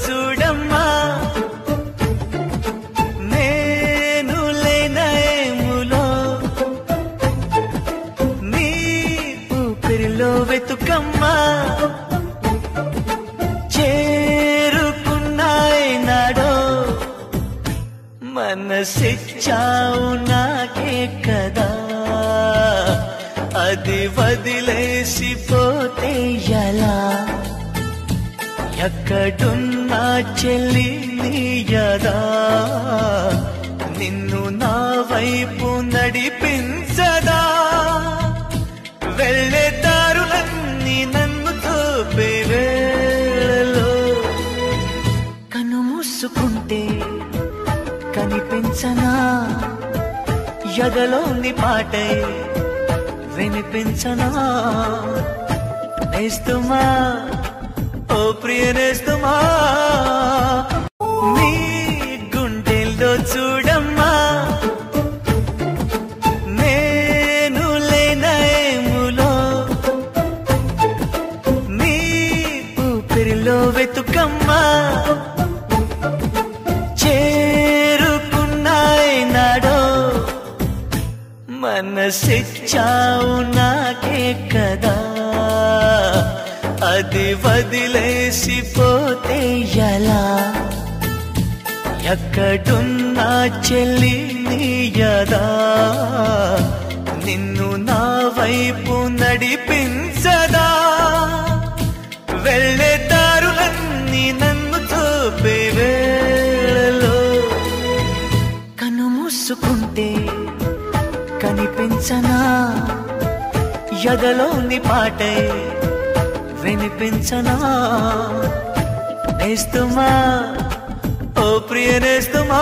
చూడమ్మా నేను లేనేములో నీ ఊపిరిలో వెతుకమ్మా చేరుకున్నాయినాడో మనసిచ్చావు నాకే కదా అది వదిలేసిపోతే ఎలా ఎక్కడున్నా చెల్లి నీయదా నిన్ను నా వైపు నడిపించదా వెళ్ళే దారులన్నీ నన్ను తోపే వేళలో కన్ను మూసుకుంటే కనిపించనా ఎదలోని పాటై వినిపించనా నేస్తమా ఓ ప్రియ నేస్తమా నీ గుండెల్లో చూడమ్మా నేను లేనేములో నీ ఊపిరిలో వెతుకమ్మా చేరుకున్నాయినాడో మనసిచ్చావు నాకే కదా అది వదిలేసిపోతే ఎలా ఎక్కడున్నా చెల్లి నీయదా నిన్ను నా వైపు నడిపించదా వెళ్ళే దారులన్నీ నన్ను తోపే వేళలో కన్ను మూసుకుంటే కనిపించనా ఎదలోని పాటై వినిపించనా నేస్తమా ఓ ప్రియ నేస్తమా